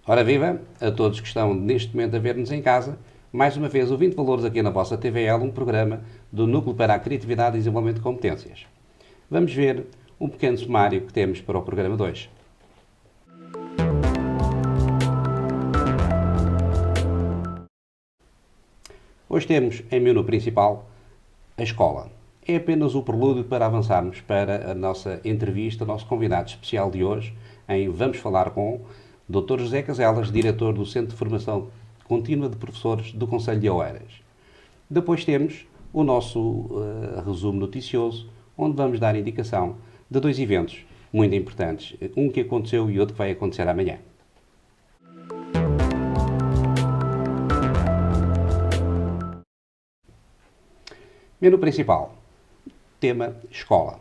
Ora viva a todos que estão neste momento a ver-nos em casa. Mais uma vez, o 20 Valores aqui na vossa TVL, um programa do Núcleo para a Criatividade e Desenvolvimento de Competências. Vamos ver um pequeno sumário que temos para o programa 2. Hoje temos em menu principal a escola. É apenas o prelúdio para avançarmos para a nossa entrevista, o nosso convidado especial de hoje, em Vamos Falar com Dr. José Caselas, diretor do Centro de Formação Contínua de Professores do Concelho de Oeiras. Depois temos o nosso resumo noticioso, onde vamos dar indicação de dois eventos muito importantes. Um que aconteceu e outro que vai acontecer amanhã. Menu principal. Tema escola.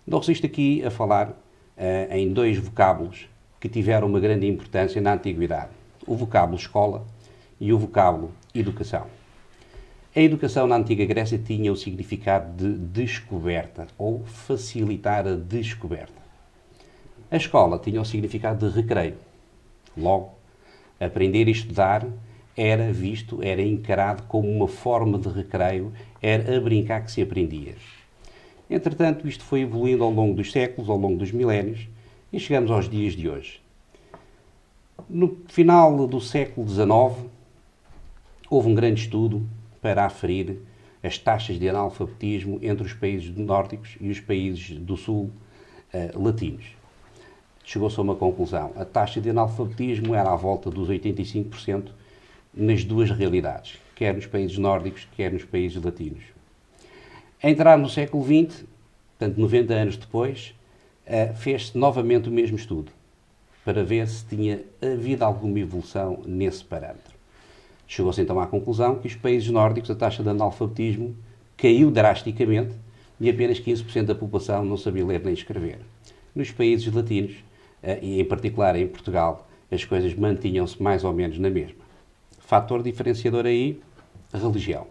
Dou-se isto aqui a falar em dois vocábulos que tiveram uma grande importância na antiguidade. O vocábulo escola e o vocábulo educação. A educação na antiga Grécia tinha o significado de descoberta ou facilitar a descoberta. A escola tinha o significado de recreio. Logo, aprender e estudar era visto, era encarado como uma forma de recreio, era a brincar que se aprendia. Entretanto, isto foi evoluindo ao longo dos séculos, ao longo dos milénios, e chegamos aos dias de hoje. No final do século XIX, houve um grande estudo para aferir as taxas de analfabetismo entre os países nórdicos e os países do sul latinos. Chegou-se a uma conclusão. A taxa de analfabetismo era à volta dos 85% nas duas realidades, quer nos países nórdicos, quer nos países latinos. A entrar no século XX, portanto 90 anos depois, fez-se novamente o mesmo estudo, para ver se tinha havido alguma evolução nesse parâmetro. Chegou-se então à conclusão que os países nórdicos, a taxa de analfabetismo caiu drasticamente e apenas 15% da população não sabia ler nem escrever. Nos países latinos, e em particular em Portugal, as coisas mantinham-se mais ou menos na mesma. Fator diferenciador aí, religião.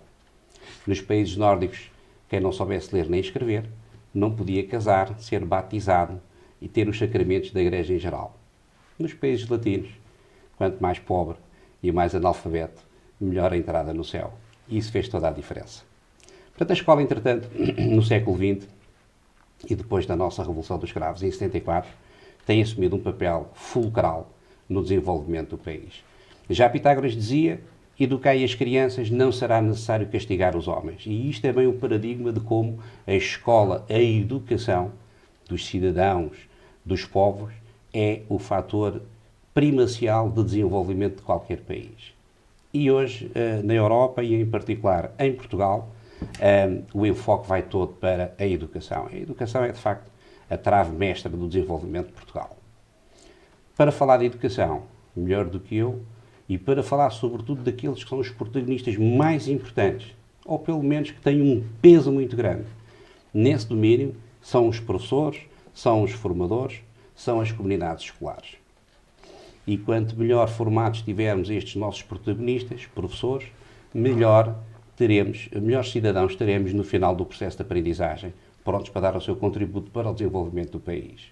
Nos países nórdicos, quem não soubesse ler nem escrever, não podia casar, ser batizado e ter os sacramentos da Igreja em geral. Nos países latinos, quanto mais pobre e mais analfabeto, melhor a entrada no céu. E isso fez toda a diferença. Portanto, a escola, entretanto, no século XX, e depois da nossa Revolução dos Cravos, em 74, tem assumido um papel fulcral no desenvolvimento do país. Já Pitágoras dizia: educai as crianças, não será necessário castigar os homens. E isto é bem o paradigma de como a escola, a educação dos cidadãos, dos povos, é o fator primacial de desenvolvimento de qualquer país. E hoje, na Europa e em particular em Portugal, o enfoque vai todo para a educação. A educação é, de facto, a trave mestra do desenvolvimento de Portugal. Para falar de educação, melhor do que eu, e para falar sobretudo daqueles que são os protagonistas mais importantes, ou pelo menos que têm um peso muito grande nesse domínio, são os professores, são os formadores, são as comunidades escolares. E quanto melhor formados tivermos estes nossos protagonistas, professores, melhores cidadãos teremos no final do processo de aprendizagem, prontos para dar o seu contributo para o desenvolvimento do país.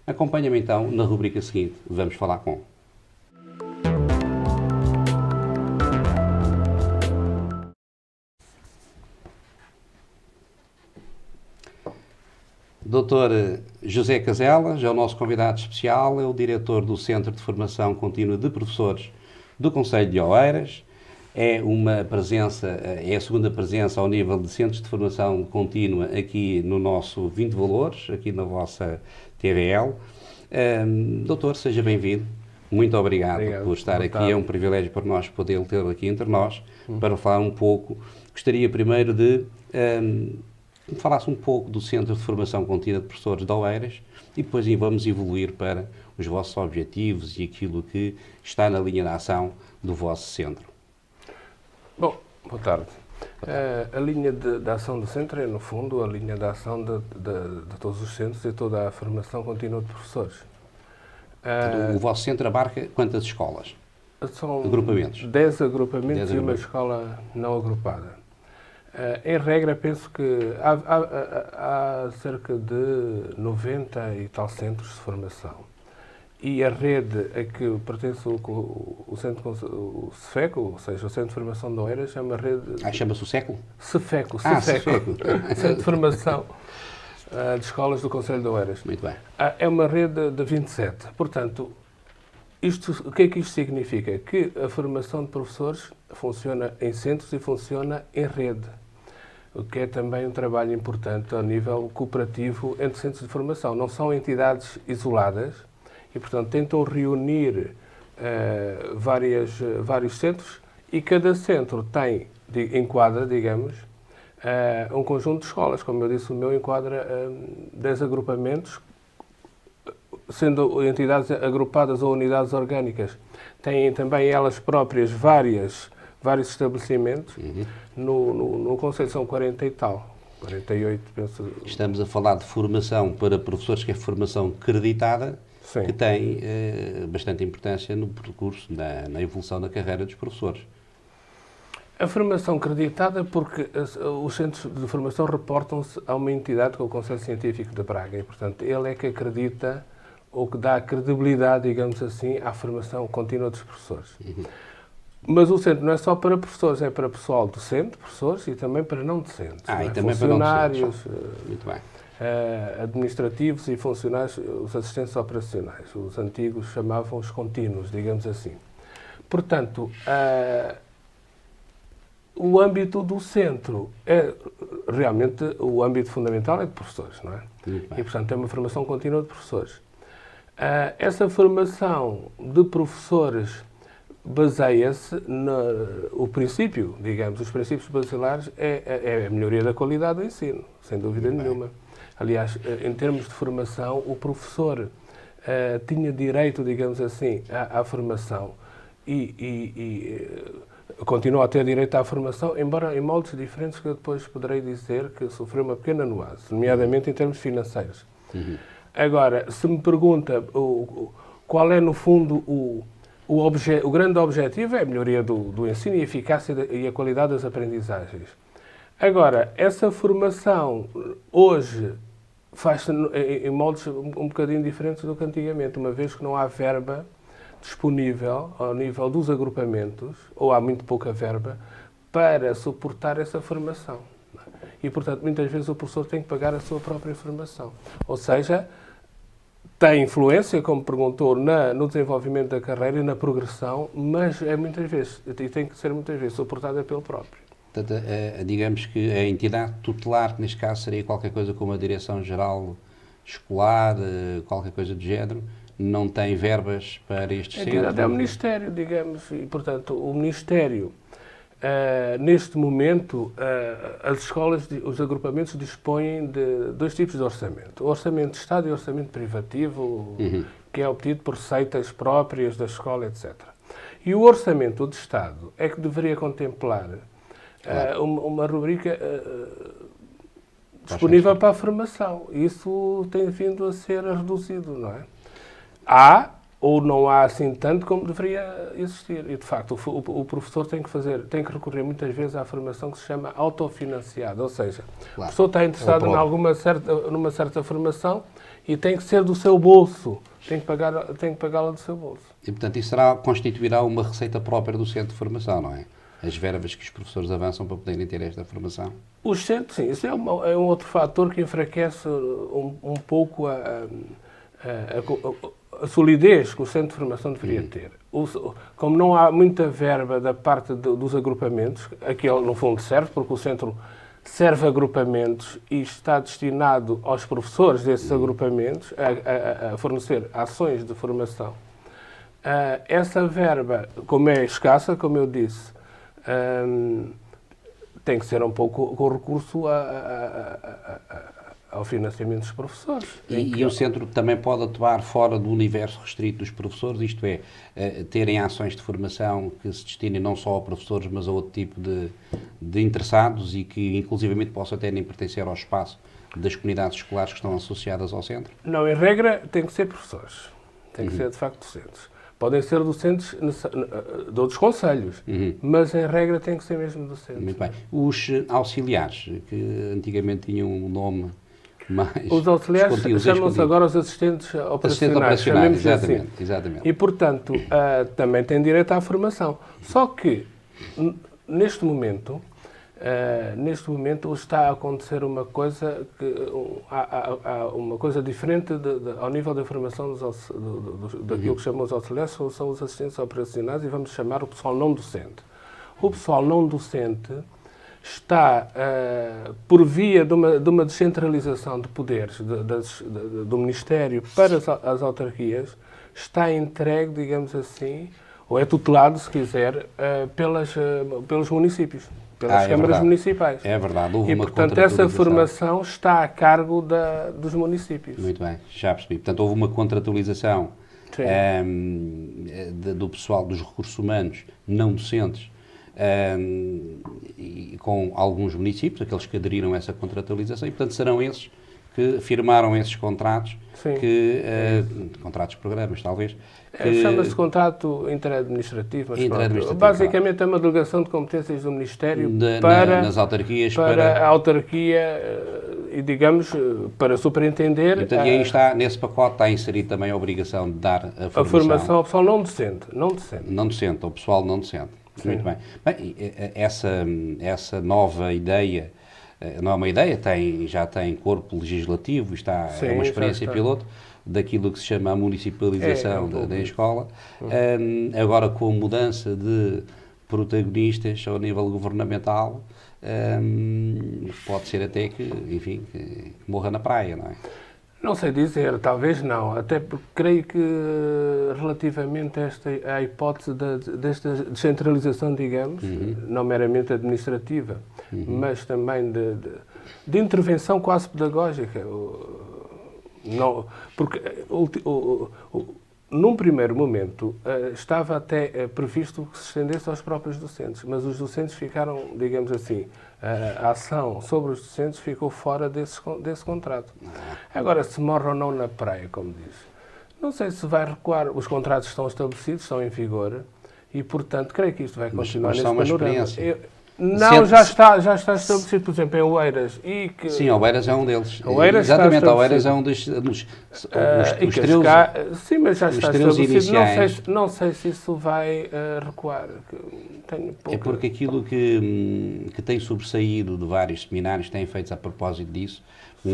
Acompanha-me então na rubrica seguinte, Vamos Falar com. Dr. José Caselas é o nosso convidado especial, é o diretor do Centro de Formação Contínua de Professores do Concelho de Oeiras. É a segunda presença ao nível de centros de formação contínua aqui no nosso 20 Valores, aqui na vossa TVL. Doutor, seja bem-vindo. Muito obrigado por estar aqui. É um privilégio para nós poder tê-lo aqui entre nós para falar um pouco. Gostaria primeiro de me falasse um pouco do Centro de Formação Contínua de Professores de Oeiras e depois vamos evoluir para os vossos objetivos e aquilo que está na linha de ação do vosso centro. Bom, boa tarde. A linha de ação do centro é, no fundo, a linha de ação de todos os centros e toda a formação contínua de professores. O vosso centro abarca quantas escolas? São agrupamentos? 10 agrupamentos e uma escola não agrupada. Em regra, penso que há cerca de 90 e tal centros de formação. e a rede a que pertence o Centro, o CEFECO, ou seja, o Centro de Formação de Oeiras, é uma rede... Chama-se o século? CEFECO, CEFECO. Centro de Formação de Escolas do Concelho de Oeiras. Muito bem. É uma rede de 27. Portanto, o que é que isto significa? Que a formação de professores funciona em centros e funciona em rede, o que é também um trabalho importante ao nível cooperativo entre centros de formação. Não são entidades isoladas e, portanto, tentam reunir vários centros e cada centro enquadra, digamos, um conjunto de escolas. Como eu disse, o meu enquadra 10 agrupamentos, sendo entidades agrupadas ou unidades orgânicas. Têm também elas próprias vários estabelecimentos. No Conselho são 40 e tal, 48, penso. Estamos a falar de formação para professores, que é formação creditada, Sim. que tem bastante importância no percurso, na evolução da carreira dos professores. A formação creditada, porque os centros de formação reportam-se a uma entidade, que é o Conselho Científico de Braga, e, portanto, ele é que acredita ou que dá credibilidade, digamos assim, à formação contínua dos professores. Mas o centro não é só para professores, é para pessoal docente, professores, e também para não docentes. E também funcionários, para não docentes. Muito bem. Administrativos e funcionários, os assistentes operacionais. Os antigos chamavam os contínuos, digamos assim. Portanto, o âmbito do centro é realmente o âmbito fundamental é de professores, não é? E, portanto, é uma formação contínua de professores. Essa formação de professores baseia-se no princípio, digamos, os princípios basilares é a melhoria da qualidade do ensino, sem dúvida nenhuma. Aliás, em termos de formação, o professor tinha direito, digamos assim, à formação e continua a ter direito à formação, embora em moldes diferentes que eu depois poderei dizer que sofreu uma pequena nuance, nomeadamente em termos financeiros. Agora, se me pergunta qual é, no fundo, o grande objetivo, é a melhoria do ensino e a eficácia e a qualidade das aprendizagens. Agora, essa formação hoje faz-se em moldes um bocadinho diferentes do que antigamente, uma vez que não há verba disponível ao nível dos agrupamentos, ou há muito pouca verba, para suportar essa formação. E, portanto, muitas vezes o professor tem que pagar a sua própria formação. Ou seja, tem influência, como perguntou, no desenvolvimento da carreira e na progressão, mas muitas vezes, e tem que ser muitas vezes, suportada pelo próprio. Portanto, digamos que a entidade tutelar, que neste caso seria qualquer coisa como a Direção-Geral Escolar, qualquer coisa do género, não tem verbas para estes centros? A entidade é o Ministério, digamos, e, portanto, o Ministério, neste momento, as escolas, os agrupamentos dispõem de dois tipos de orçamento. O orçamento de Estado e o orçamento privativo, que é obtido por receitas próprias da escola, etc. E o orçamento de Estado é que deveria contemplar uma rubrica disponível para a formação. Isso tem vindo a ser reduzido, não é? Há ou não há assim tanto como deveria existir. E, de facto, o professor tem que recorrer muitas vezes à formação que se chama autofinanciada, ou seja, o professor está interessado numa certa formação e tem que ser do seu bolso, tem que pagá-la do seu bolso. E, portanto, isso constituirá uma receita própria do centro de formação, não é? As verbas que os professores avançam para poderem ter esta formação? Os centros, sim. Isso é um outro fator que enfraquece um pouco a solidez que o centro de formação deveria ter. Como não há muita verba da parte dos agrupamentos, aquele no fundo serve, porque o centro serve agrupamentos e está destinado aos professores desses agrupamentos a fornecer ações de formação. Essa verba, como é escassa, como eu disse, tem que ser um pouco com recurso ao financiamento dos professores. E o centro também pode atuar fora do universo restrito dos professores, isto é, terem ações de formação que se destinem não só a professores, mas a outro tipo de interessados e que inclusivamente possam até nem pertencer ao espaço das comunidades escolares que estão associadas ao centro? Não, em regra tem que ser professores, tem que ser de facto docentes. Podem ser docentes de outros concelhos, mas em regra tem que ser mesmo docentes. Muito bem. Os auxiliares, que antigamente tinham um nome mais Os auxiliares chamam-se agora os assistentes operacionais. Chamemos exatamente, assim. exatamente. E, portanto, também têm direito à formação. Só que, neste momento está a acontecer uma coisa há uma coisa diferente ao nível da formação daquilo que chamam os auxiliares, são os assistentes operacionais, e vamos chamar o pessoal não docente. O pessoal não docente está, por via de uma descentralização de poderes do Ministério para as autarquias, está entregue, digamos assim, ou é tutelado, se quiser, pelos municípios, pelas câmaras municipais. É verdade. E, portanto, essa formação está a cargo dos municípios. Muito bem, já percebi. Portanto, houve uma contratualização do pessoal dos recursos humanos não docentes e com alguns municípios, aqueles que aderiram a essa contratualização, e, portanto, serão esses que firmaram esses contratos, contratos de programas, talvez. Chama-se contrato interadministrativo, mas basicamente é uma delegação de competências do Ministério nas autarquias para a autarquia e, digamos, para superintender. E aí está, nesse pacote está inserido também a obrigação de dar a formação ao pessoal não docente. Não docente, ao pessoal não docente. Sim. Muito bem. Bem, essa nova ideia, não é uma ideia, já tem corpo legislativo, é uma experiência piloto daquilo que se chama a municipalização da escola. Agora, com a mudança de protagonistas ao nível governamental, pode ser até que morra na praia, não é? Não sei dizer, talvez não, até porque creio que relativamente à hipótese desta descentralização, digamos, não meramente administrativa, mas também de intervenção quase pedagógica. Não, porque num primeiro momento estava até previsto que se estendesse aos próprios docentes, mas os docentes ficaram, digamos assim, a ação sobre os docentes ficou fora desse contrato. Agora, se morre ou não na praia, como diz, não sei se vai recuar. Os contratos estão estabelecidos, estão em vigor e, portanto, creio que isto vai continuar nesse panorama. Não, já está estabelecido, por exemplo, em Oeiras. Sim, Oeiras é um deles. Exatamente, Oeiras é um dos estrelos. Sim, mas já está estabelecido. Não sei se isso vai recuar. É porque aquilo que tem sobressaído de vários seminários que têm feito a propósito disso,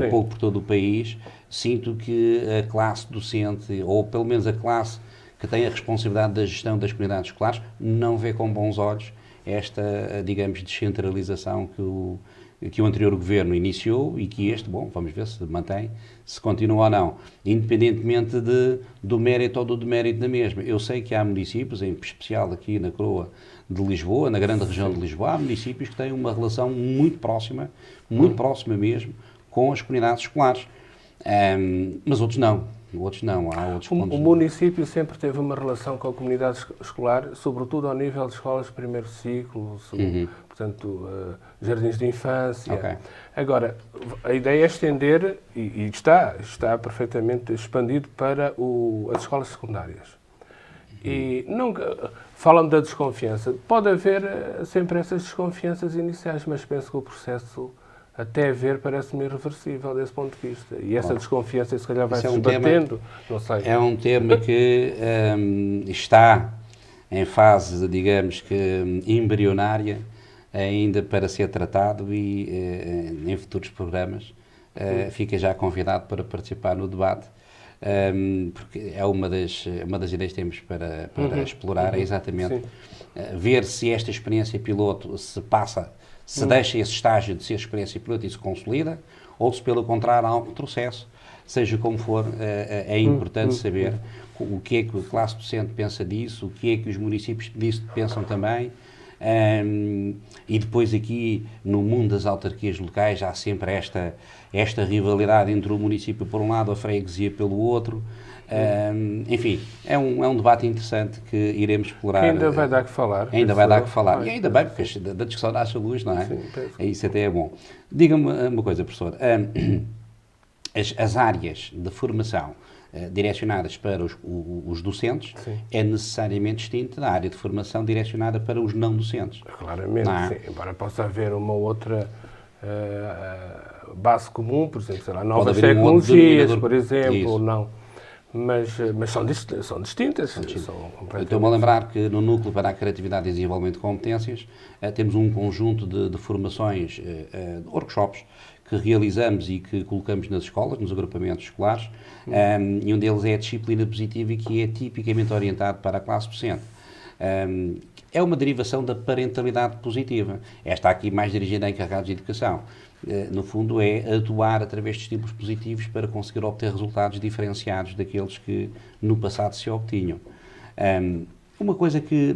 pouco por todo o país, sinto que a classe docente, ou pelo menos a classe que tem a responsabilidade da gestão das comunidades escolares, não vê com bons olhos esta, digamos, descentralização que o anterior governo iniciou e que vamos ver se mantém, se continua ou não, independentemente do mérito ou do demérito da mesma. Eu sei que há municípios, em especial aqui na Coroa de Lisboa, na grande região de Lisboa, há municípios que têm uma relação muito próxima mesmo, com as comunidades escolares. Mas outros não. Há outros pontos. O município sempre teve uma relação com a comunidade escolar, sobretudo ao nível de escolas de primeiro ciclo, portanto, jardins de infância. Okay. Agora, a ideia é estender, e está perfeitamente expandido para as escolas secundárias. E falam da desconfiança. Pode haver sempre essas desconfianças iniciais, mas penso que o processo até ver parece-me irreversível desse ponto de vista. E essa desconfiança, se calhar, vai se esbatendo, não sei. É um tema que está em fase, digamos que, embrionária, ainda para ser tratado e em futuros programas fica já convidado para participar no debate, porque é uma das ideias que temos para explorar, é exatamente ver se esta experiência piloto se deixa esse estágio de ser experiência piloto e se consolida, ou se, pelo contrário, há um retrocesso. Seja como for, é importante saber o que é que a classe docente pensa disso, o que é que os municípios disso pensam também. E depois aqui, no mundo das autarquias locais, há sempre esta rivalidade entre o município por um lado, a freguesia pelo outro. Enfim, é um debate interessante que iremos explorar. Ainda vai dar que falar. E ainda bem, porque da discussão nasce a luz, não é? Sim, isso até é bom. Diga-me uma coisa, professor. As áreas de formação direcionadas para os docentes é necessariamente distinta da área de formação direcionada para os não docentes. Claramente, sim. Embora possa haver uma outra base comum, por exemplo, sei lá, Pode novas haver um outro tecnologias, denominador. por exemplo, Isso. ou não. Mas são distintas. São Estou-me a completamente. lembrar que no Núcleo para a Criatividade e Desenvolvimento de Competências temos um conjunto de formações, de workshops, que realizamos e que colocamos nas escolas, nos agrupamentos escolares, e um deles é a disciplina positiva e que é tipicamente orientado para a classe docente. É uma derivação da parentalidade positiva. Esta aqui mais dirigida a encarregados de educação. No fundo é atuar através de estímulos positivos para conseguir obter resultados diferenciados daqueles que no passado se obtinham. Uma coisa que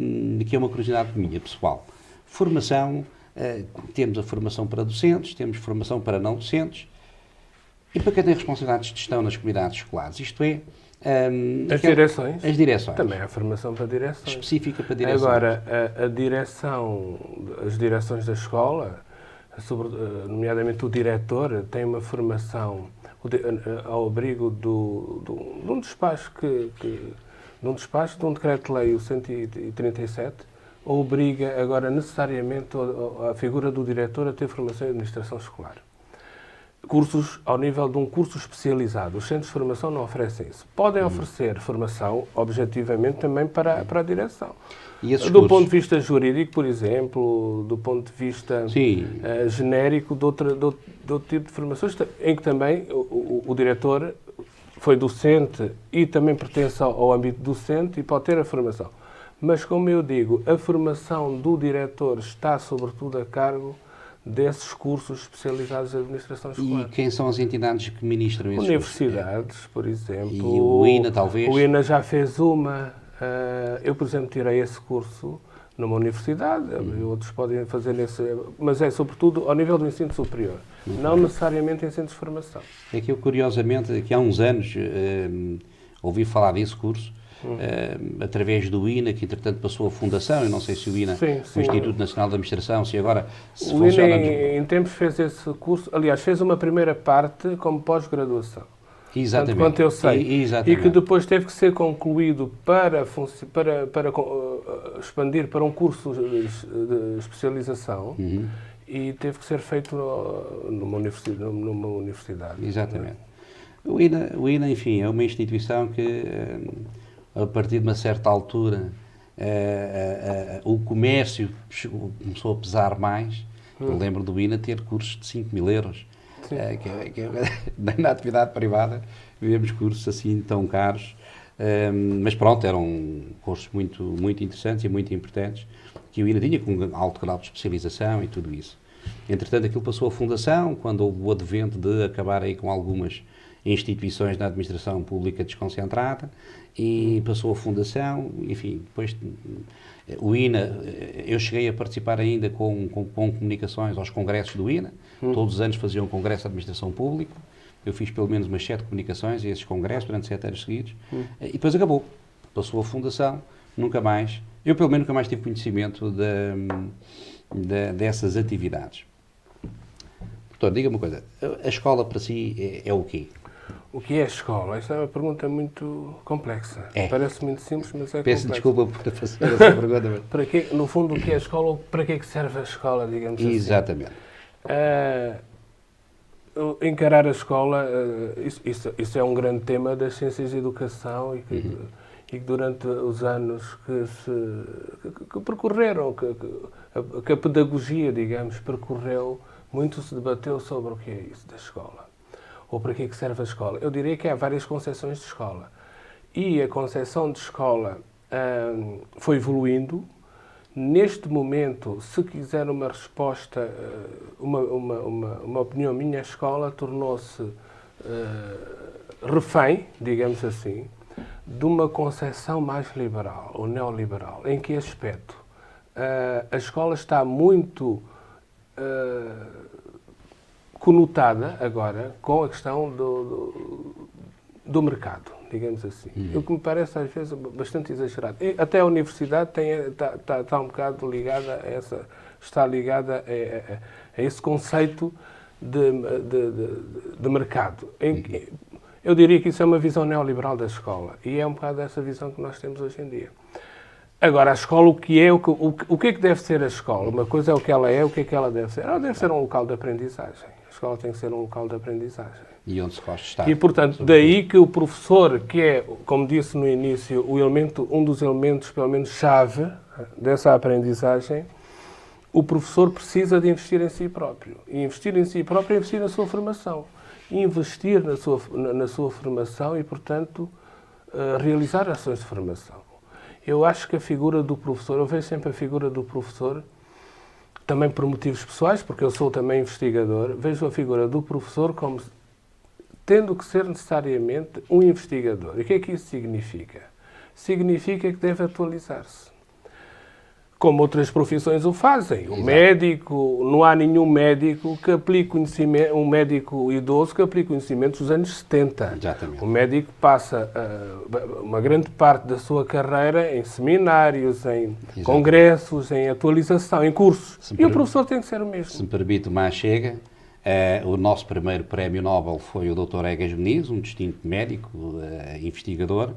é uma curiosidade minha, pessoal. Formação, temos a formação para docentes, temos formação para não docentes e para quem tem responsabilidades de gestão nas comunidades escolares. Isto é, As direções? As direções. Também há formação para direções. Específica para direções. Agora, a direção, as direções da escola, nomeadamente o diretor, tem uma formação ao abrigo de um despacho de um decreto-lei, o 137, obriga agora necessariamente a figura do diretor a ter formação em administração escolar. Cursos ao nível de um curso especializado. Os centros de formação não oferecem isso. Podem oferecer formação, objetivamente, também para a direção. Do ponto de vista jurídico, por exemplo, do ponto de vista genérico, de outro tipo de formações, em que também o diretor foi docente e também pertence ao âmbito docente e pode ter a formação. Mas, como eu digo, a formação do diretor está, sobretudo, a cargo desses cursos especializados de administração escolar. E quem são as entidades que ministram esses Universidades, por exemplo. E o INA, talvez? O INA já fez uma. Eu, por exemplo, tirei esse curso numa universidade, outros podem fazer nesse. Mas é, sobretudo, ao nível do ensino superior. Não necessariamente em centros de formação. É que eu, curiosamente, aqui há uns anos, ouvi falar desse curso, através do INA, que entretanto passou a fundação, eu não sei se o INA, o Instituto Nacional de Administração, se agora se o funciona... INA em tempos fez esse curso, aliás, fez uma primeira parte como pós-graduação. Exatamente. Tanto quanto eu sei. E que depois teve que ser concluído para expandir para um curso de especialização e teve que ser feito numa universidade. Exatamente. O INA, enfim, é uma instituição que, a partir de uma certa altura, o comércio começou a pesar mais. Eu lembro do INA ter cursos de 5.000 euros. Na atividade privada vivemos cursos assim tão caros, mas pronto, eram cursos muito, muito interessantes e muito importantes, que o INA tinha com um alto grau de especialização e tudo isso. Entretanto, aquilo passou a fundação, quando houve o advento de acabar aí com algumas instituições da administração pública desconcentrada, e passou a fundação, enfim, depois o INA, eu cheguei a participar ainda com comunicações aos congressos do INA, todos os anos faziam um congresso de administração pública, eu fiz pelo menos umas 7 comunicações a esses congressos durante 7 anos seguidos, e depois acabou, passou a fundação, nunca mais, eu pelo menos nunca mais tive conhecimento dessas atividades. Doutor, diga-me uma coisa, a escola para si é o quê? O que é a escola? Esta é uma pergunta muito complexa. Parece muito simples, mas é complexa. Peço desculpa por fazer essa pergunta. Para quê, no fundo, o que é a escola ou para que serve a escola, digamos assim? Exatamente. Encarar a escola, isso é um grande tema das ciências de educação e que durante os anos que percorreram, que a pedagogia, digamos, percorreu, muito se debateu sobre o que é isso da escola. Ou para que serve a escola? Eu diria que há várias concepções de escola. E a concepção de escola foi evoluindo. Neste momento, se quiser uma resposta, uma opinião minha, a escola tornou-se refém, digamos assim, de uma concepção mais liberal, ou neoliberal. Em que aspecto? A escola está muito conotada agora com a questão do mercado, digamos assim. O que me parece às vezes bastante exagerado. E até a universidade está um bocado ligada a a esse conceito de mercado. Eu diria que isso é uma visão neoliberal da escola e é um bocado essa visão que nós temos hoje em dia. Agora, a escola, o que é, o que é que deve ser a escola? Uma coisa é o que ela é, o que é que ela deve ser? Ela deve ser um local de aprendizagem. A escola tem que ser um local de aprendizagem. E onde se gosta de estar. E, portanto, daí que o professor, que é, como disse no início, um dos elementos, pelo menos, chave dessa aprendizagem, o professor precisa de investir em si próprio. E investir em si próprio é investir na sua formação. Investir na sua formação e, portanto, realizar ações de formação. Eu acho que a figura do professor, eu vejo sempre a figura do professor, também por motivos pessoais, porque eu sou também investigador, vejo a figura do professor como tendo que ser necessariamente um investigador. E o que é que isso significa? Significa que deve atualizar-se. Como outras profissões o fazem. O médico, não há nenhum médico que aplique conhecimento, um médico idoso que aplique conhecimentos dos anos 70. Exatamente. O médico passa uma grande parte da sua carreira em seminários, em congressos, em atualização, em cursos. E o professor tem que ser o mesmo. Se me permite uma chega, o nosso primeiro prémio Nobel foi o Dr. Egas Muniz, um distinto médico, investigador,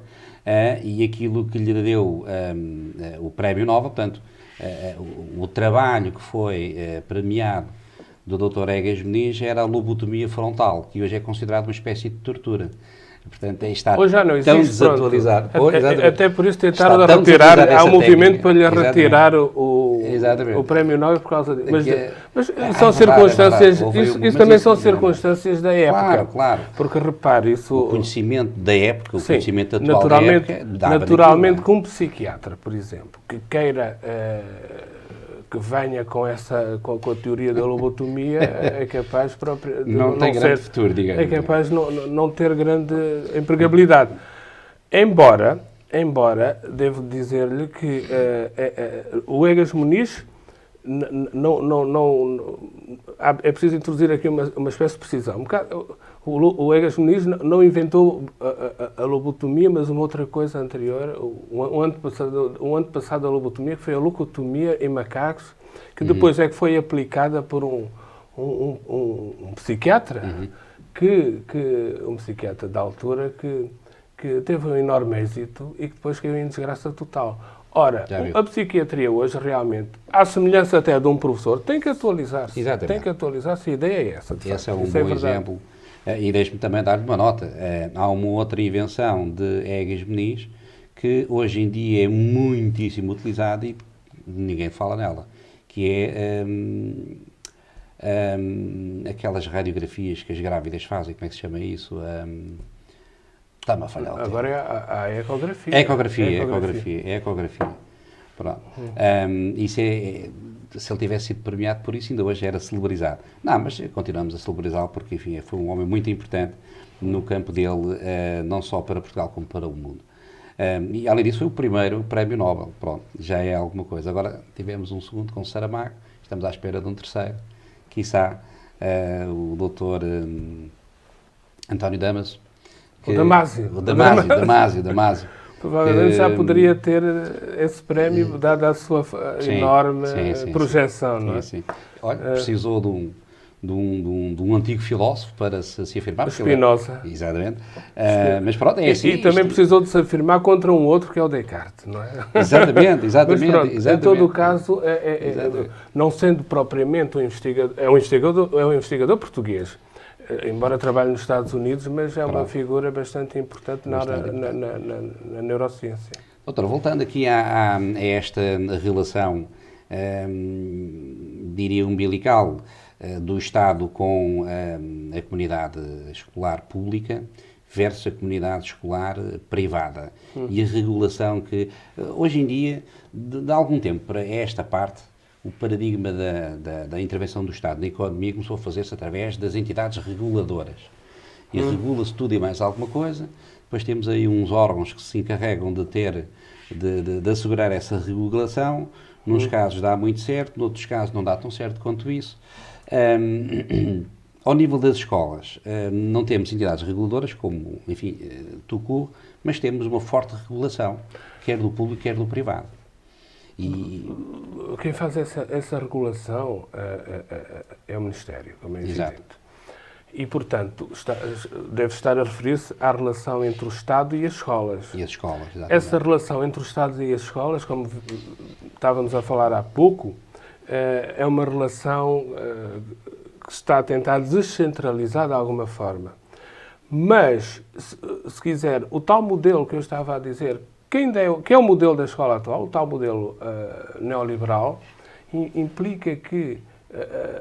e aquilo que lhe deu o prémio Nobel, portanto, o trabalho que foi premiado do Dr. Egas Muniz era a lobotomia frontal, que hoje é considerada uma espécie de tortura. Portanto, está hoje já não existe, tão desatualizado. Até por isso tentaram retirar, há um movimento para lhe retirar o prémio Nobel por causa disso. Mas são circunstâncias, isso também são circunstâncias da época. Claro. Porque repare, isso... O conhecimento da época, o conhecimento atual da época... Naturalmente, que um psiquiatra, por exemplo, que queira... que venha com a teoria da lobotomia é capaz não tem grande futuro, digamos. É capaz de não ter grande empregabilidade. Embora devo dizer-lhe que o Egas Muniz é preciso introduzir aqui uma espécie de precisão. O Egas Muniz não inventou a lobotomia, mas uma outra coisa anterior, um antepassado da lobotomia, que foi a leucotomia em macacos, que depois é que foi aplicada por um psiquiatra, um psiquiatra da altura, que teve um enorme êxito e que depois caiu em desgraça total. Ora, a psiquiatria hoje realmente, à semelhança até de um professor, tem que atualizar-se. Exatamente. Tem que atualizar-se, a ideia é essa. Esse é um bom exemplo. E deixe-me também dar-lhe uma nota. Há uma outra invenção de Egas Muniz que hoje em dia é muitíssimo utilizada e ninguém fala nela, que é aquelas radiografias que as grávidas fazem, como é que se chama isso? Está-me a falhar o tempo. Agora é a ecografia. Ecografia. Pronto. Isso se ele tivesse sido premiado por isso, ainda hoje era celebrizado. Não, mas continuamos a celebrizá-lo porque, enfim, foi um homem muito importante no campo dele, não só para Portugal como para o mundo. E, além disso, foi o primeiro prémio Nobel. Pronto, já é alguma coisa. Agora tivemos um segundo com Saramago, estamos à espera de um terceiro. Quiçá o doutor António Damasio. O Damásio. Provavelmente já poderia ter esse prémio, dada a sua enorme projeção, não é? Sim. Olha, precisou de um antigo filósofo para se afirmar. Spinoza. Exatamente. Mas pronto, é assim. E também precisou de se afirmar contra um outro, que é o Descartes, não é? Exatamente. Mas pronto, em todo o caso, não sendo propriamente um investigador, é um investigador português. Embora trabalhe nos Estados Unidos, mas é uma figura bastante importante na neurociência. Doutor, voltando aqui a esta relação, diria, umbilical do Estado com a comunidade escolar pública versus a comunidade escolar privada e a regulação que, hoje em dia, de algum tempo para esta parte, o paradigma da intervenção do Estado na economia começou a fazer-se através das entidades reguladoras. E regula-se tudo e mais alguma coisa. Depois temos aí uns órgãos que se encarregam de assegurar essa regulação. Nos casos dá muito certo, noutros casos não dá tão certo quanto isso. Ao nível das escolas, não temos entidades reguladoras, como, enfim, TUCU, mas temos uma forte regulação, quer do público, quer do privado. E quem faz essa regulação é o Ministério, como é evidente. E, portanto, deve estar a referir-se à relação entre o Estado e as escolas. E as escolas, exatamente. Essa relação entre o Estado e as escolas, como estávamos a falar há pouco, é uma relação que está a tentar descentralizar de alguma forma. Mas, se quiser, o tal modelo que eu estava a dizer, que é o modelo da escola atual, o tal modelo neoliberal, implica que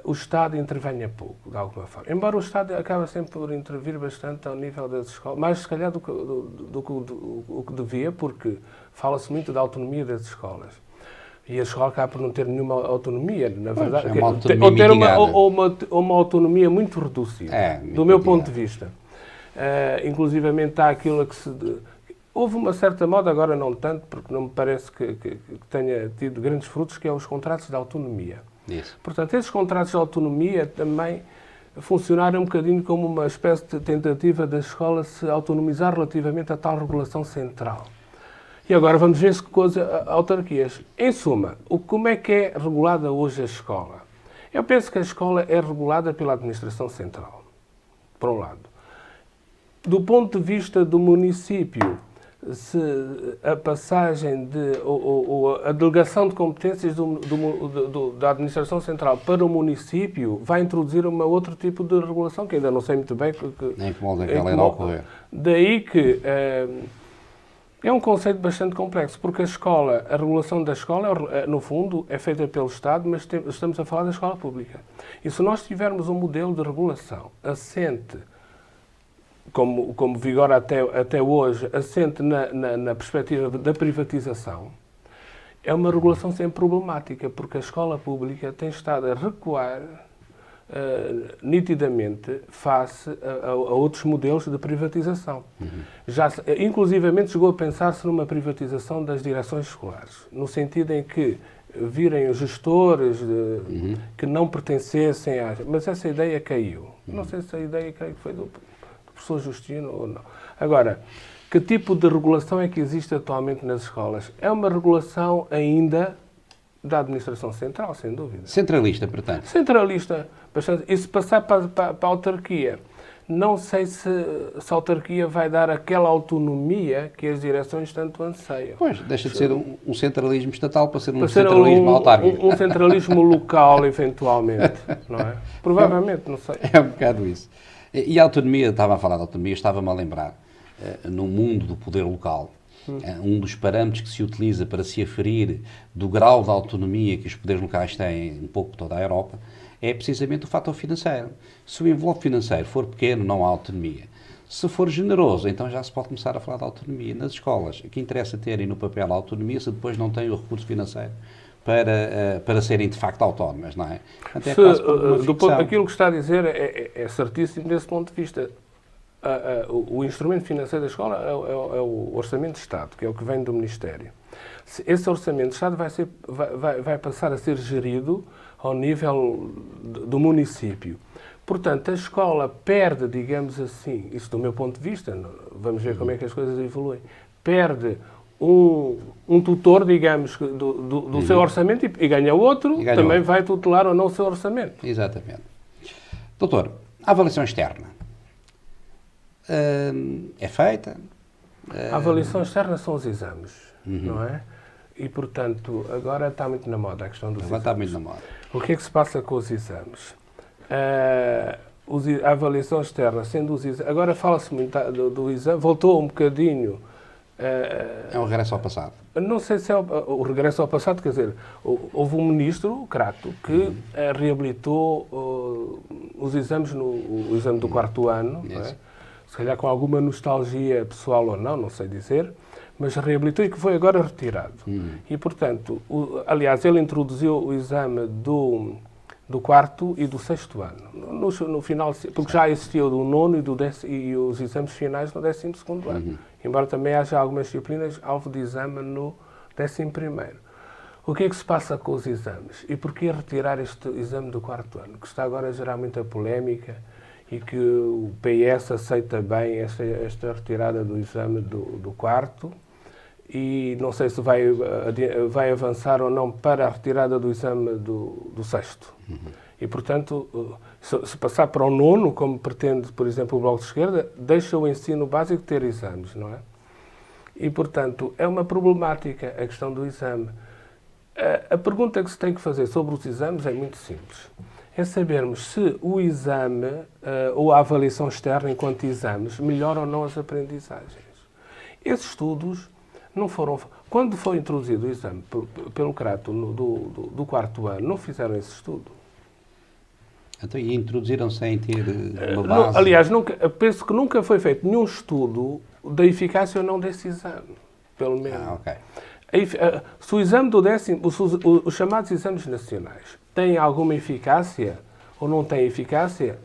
o Estado intervenha pouco, de alguma forma. Embora o Estado acabe sempre por intervir bastante ao nível das escolas, mais se calhar do que devia, porque fala-se muito da autonomia das escolas. E a escola acaba por não ter nenhuma autonomia, na verdade. É uma autonomia ou ter mitigada. uma autonomia muito reduzida, do meu ponto de vista. Inclusivamente há aquilo a que se... Houve uma certa moda, agora não tanto, porque não me parece que tenha tido grandes frutos, que é os contratos de autonomia. Isso. Portanto, esses contratos de autonomia também funcionaram um bocadinho como uma espécie de tentativa da escola se autonomizar relativamente a tal regulação central. E agora vamos ver com as autarquias. Em suma, como é que é regulada hoje a escola? Eu penso que a escola é regulada pela administração central, por um lado. Do ponto de vista do município, se a passagem ou a delegação de competências da administração central para o município vai introduzir outro tipo de regulação, que ainda não sei muito bem. Nem que molde aquela irá ocorrer. Daí que é um conceito bastante complexo, porque a regulação da escola, no fundo, é feita pelo Estado, mas estamos a falar da escola pública. E se nós tivermos um modelo de regulação assente, como vigora até hoje, assente na perspectiva da privatização, é uma regulação sempre problemática, porque a escola pública tem estado a recuar nitidamente face a outros modelos de privatização. Inclusivamente chegou a pensar-se numa privatização das direções escolares, no sentido em que virem os gestores que não pertencessem a... Mas essa ideia caiu. Não sei se a ideia, creio que foi do professor Justino ou não. Agora, que tipo de regulação é que existe atualmente nas escolas? É uma regulação ainda da administração central, sem dúvida. Centralista, portanto. Centralista, bastante. E se passar para a autarquia, não sei se a autarquia vai dar aquela autonomia que as direções tanto anseiam. Pois, deixa de ser um centralismo estatal para ser um centralismo autárquico. Um centralismo local, eventualmente, não é? Provavelmente, não sei. É um bocado isso. E a autonomia, estava a falar de autonomia, estava-me a lembrar, no mundo do poder local, um dos parâmetros que se utiliza para se aferir do grau de autonomia que os poderes locais têm, um pouco por toda a Europa, é precisamente o fator financeiro. Se o envelope financeiro for pequeno, não há autonomia. Se for generoso, então já se pode começar a falar de autonomia. Nas escolas, o que interessa terem no papel a autonomia se depois não têm o recurso financeiro para serem de facto autónomas, não é? Até aquilo que está a dizer é certíssimo desse ponto de vista. O instrumento financeiro da escola é o Orçamento de Estado, que é o que vem do Ministério. Esse Orçamento de Estado vai passar a ser gerido ao nível do município. Portanto, a escola perde, digamos assim, isso do meu ponto de vista, vamos ver como é que as coisas evoluem, perde um tutor, digamos, do seu orçamento e ganha outro, também vai tutelar ou não o seu orçamento. Exatamente. Doutor, a avaliação externa é feita? A avaliação externa são os exames, não é? E, portanto, agora está muito na moda a questão dos exames. Está muito na moda. O que é que se passa com os exames? A avaliação externa, sendo os exames... Agora fala-se muito do exame, voltou um bocadinho... É um regresso ao passado. Não sei se é o regresso ao passado, quer dizer, houve um ministro, o Crato, que reabilitou os exames, o exame do quarto ano, não é? Se calhar com alguma nostalgia pessoal ou não sei dizer, mas reabilitou e que foi agora retirado. E, portanto, aliás, ele introduziu o exame do quarto e do sexto ano, no final, porque já existia o do nono e os exames finais no 12º ano. Embora também haja algumas disciplinas alvo de exame no 11º. O que é que se passa com os exames? E porquê retirar este exame do quarto ano? Que está agora a gerar muita polémica e que o PS aceita bem esta retirada do exame do quarto e não sei se vai avançar ou não para a retirada do exame do sexto. E, portanto, se passar para o nono, como pretende, por exemplo, o Bloco de Esquerda, deixa o ensino básico ter exames, não é? E, portanto, é uma problemática a questão do exame. A pergunta que se tem que fazer sobre os exames é muito simples. É sabermos se o exame ou a avaliação externa enquanto exames melhora ou não as aprendizagens. Esses estudos não foram... Quando foi introduzido o exame pelo CRATO do quarto ano, não fizeram esse estudo. Então, e introduziram sem ter uma base? Aliás, penso que nunca foi feito nenhum estudo da eficácia ou não desse exame, pelo menos. Ok. Se o exame do os chamados exames nacionais têm alguma eficácia ou não têm eficácia,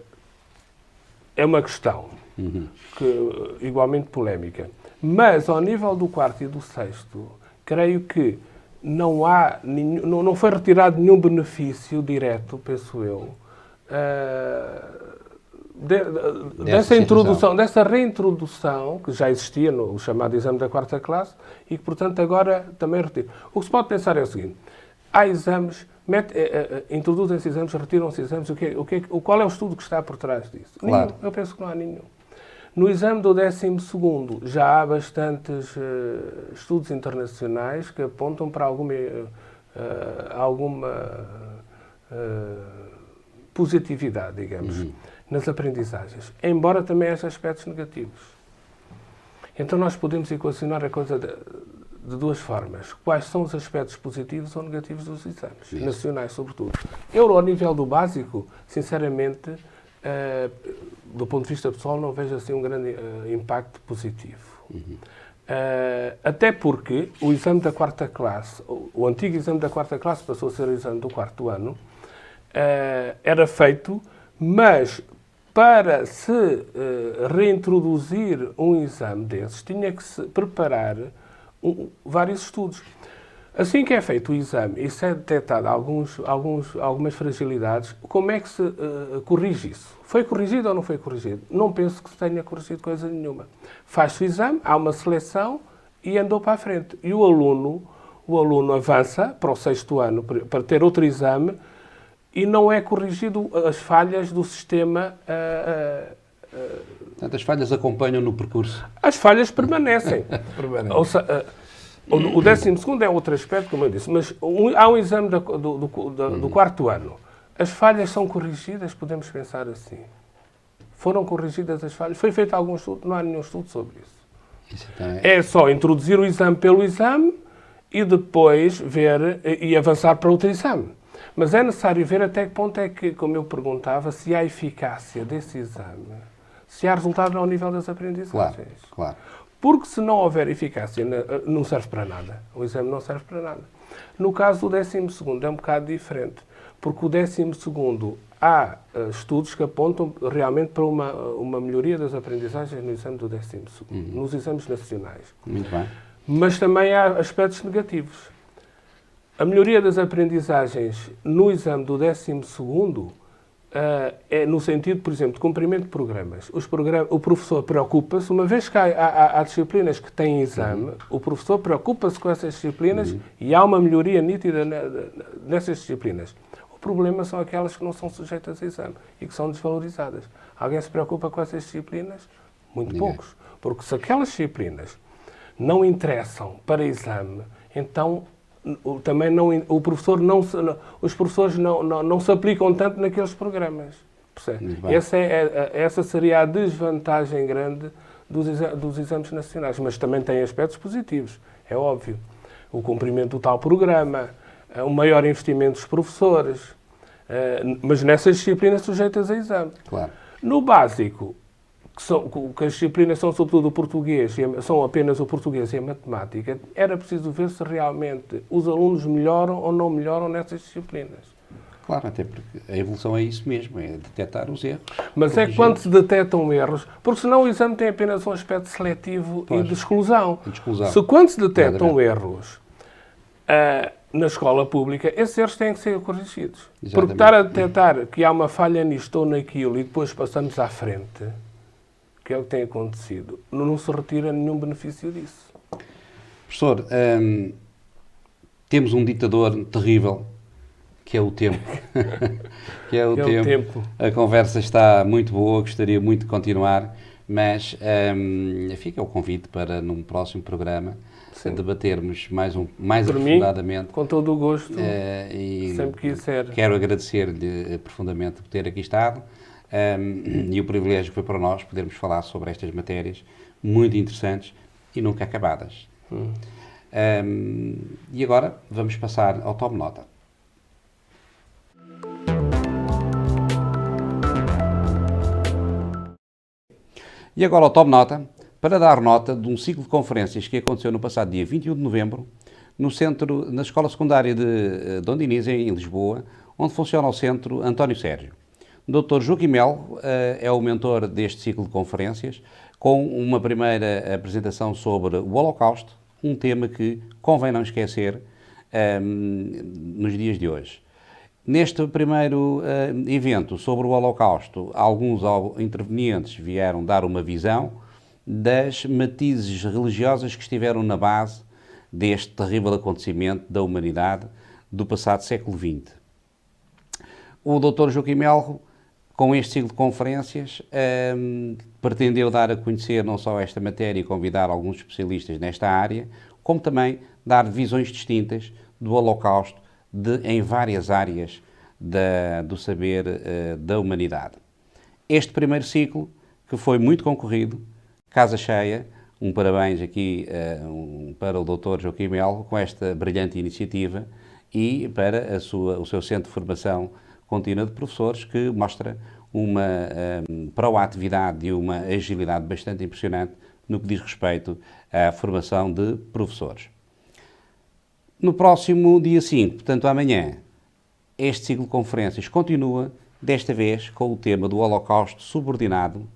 é uma questão igualmente polémica. Mas, ao nível do quarto e do sexto, creio que não foi retirado nenhum benefício direto, penso eu, dessa introdução, dessa reintrodução, que já existia no chamado exame da quarta classe e que, portanto, agora também retira. O que se pode pensar é o seguinte: há exames, introduzem-se exames, retiram-se exames, qual é o estudo que está por trás disso? Claro. Nenhum. Eu penso que não há nenhum. No exame do 12º já há bastantes estudos internacionais que apontam para alguma positividade, digamos, nas aprendizagens, embora também haja aspectos negativos. Então nós podemos equacionar a coisa de duas formas. Quais são os aspectos positivos ou negativos dos exames, nacionais sobretudo. Eu, ao nível do básico, sinceramente, do ponto de vista pessoal, não vejo assim um grande impacto positivo. Até porque o exame da quarta classe, o antigo exame da quarta classe passou a ser o exame do quarto ano, era feito, mas para se reintroduzir um exame desses, tinha que se preparar vários estudos. Assim que é feito o exame e se é detectado algumas fragilidades, como é que se corrige isso? Foi corrigido ou não foi corrigido? Não penso que se tenha corrigido coisa nenhuma. Faz-se o exame, há uma seleção e andou para a frente. E o aluno avança para o sexto ano para ter outro exame e não é corrigido as falhas do sistema. Portanto, as falhas acompanham no percurso. As falhas permanecem. O 12º é outro aspecto, como eu disse, mas há um exame do quarto ano. As falhas são corrigidas, podemos pensar assim. Foram corrigidas as falhas? Foi feito algum estudo? Não há nenhum estudo sobre isso. É só introduzir o exame pelo exame e depois ver e avançar para outro exame. Mas é necessário ver até que ponto é que, como eu perguntava, se há eficácia desse exame, se há resultado ao nível das aprendizagens. Claro. Porque se não houver eficácia, não serve para nada. O exame não serve para nada. No caso do 12º é um bocado diferente, porque o 12º há estudos que apontam realmente para uma melhoria das aprendizagens no exame do 12º, nos exames nacionais. Muito bem. Mas também há aspectos negativos. A melhoria das aprendizagens no exame do 12º é no sentido, por exemplo, de cumprimento de programas. O professor preocupa-se, uma vez que há disciplinas que têm exame, o professor preocupa-se com essas disciplinas e há uma melhoria nítida nessas disciplinas. O problema são aquelas que não são sujeitas a exame e que são desvalorizadas. Alguém se preocupa com essas disciplinas? Muito poucos. Porque se aquelas disciplinas não interessam para exame, então também os professores não se aplicam tanto naqueles programas. Essa seria a desvantagem grande dos exames nacionais, mas também tem aspectos positivos, é óbvio. O cumprimento do tal programa, o maior investimento dos professores, mas nessas disciplinas sujeitas a exame. Claro. No básico, que as disciplinas são sobretudo o português, são apenas o português e a matemática, era preciso ver se realmente os alunos melhoram ou não melhoram nessas disciplinas. Claro, até porque a evolução é isso mesmo, é detectar os erros. Mas é quando se detectam erros, porque senão o exame tem apenas um aspecto seletivo e de exclusão. Se quando se detectam erros na escola pública, esses erros têm que ser corrigidos. Exatamente. Porque estar a detectar que há uma falha nisto ou naquilo e depois passamos à frente, que é o que tem acontecido, não se retira nenhum benefício disso. Professor, temos um ditador terrível, que é o tempo. que é o Que é o tempo. tempo. A conversa está muito boa, gostaria muito de continuar, mas fica o convite para, num próximo programa, Sim. debatermos mais Por mim, aprofundadamente. com todo o gosto, E sempre quiser. quero agradecer-lhe profundamente por ter aqui estado e o privilégio que foi para nós podermos falar sobre estas matérias muito interessantes e nunca acabadas. E agora vamos passar ao Tome Nota. E agora ao Tome Nota, para dar nota de um ciclo de conferências que aconteceu no passado dia 21 de novembro, na Escola Secundária de Dom Dinis, em Lisboa, onde funciona o Centro António Sérgio. O Dr. Joaquim Melo é o mentor deste ciclo de conferências, com uma primeira apresentação sobre o Holocausto, um tema que convém não esquecer nos dias de hoje. Neste primeiro evento sobre o Holocausto, alguns intervenientes vieram dar uma visão das matizes religiosas que estiveram na base deste terrível acontecimento da humanidade do passado século XX. O Dr. Joaquim Melo, com este ciclo de conferências, pretendeu dar a conhecer não só esta matéria e convidar alguns especialistas nesta área, como também dar visões distintas do Holocausto em várias áreas do saber da humanidade. Este primeiro ciclo, que foi muito concorrido, casa cheia, um parabéns aqui para o Dr. Joaquim Melo com esta brilhante iniciativa e para o seu Centro de Formação Contínua de Professores, que mostra uma proatividade e uma agilidade bastante impressionante no que diz respeito à formação de professores. No próximo dia 5, portanto amanhã, este ciclo de conferências continua, desta vez com o tema do Holocausto subordinado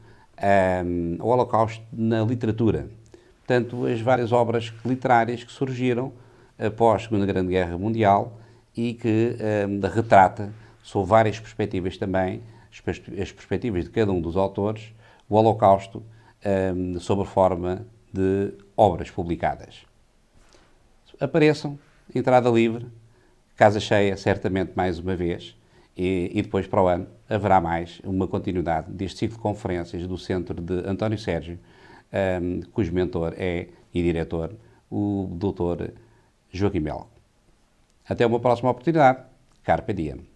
ao Holocausto na literatura. Portanto, as várias obras literárias que surgiram após a Segunda Grande Guerra Mundial e que retrata, sob várias perspectivas também, as perspectivas de cada um dos autores, o Holocausto sob a forma de obras publicadas. Apareçam, entrada livre, casa cheia, certamente mais uma vez, e depois para o ano haverá mais uma continuidade deste ciclo de conferências do Centro de António Sérgio, cujo mentor e diretor o Dr. Joaquim Melo. Até uma próxima oportunidade. Carpe diem.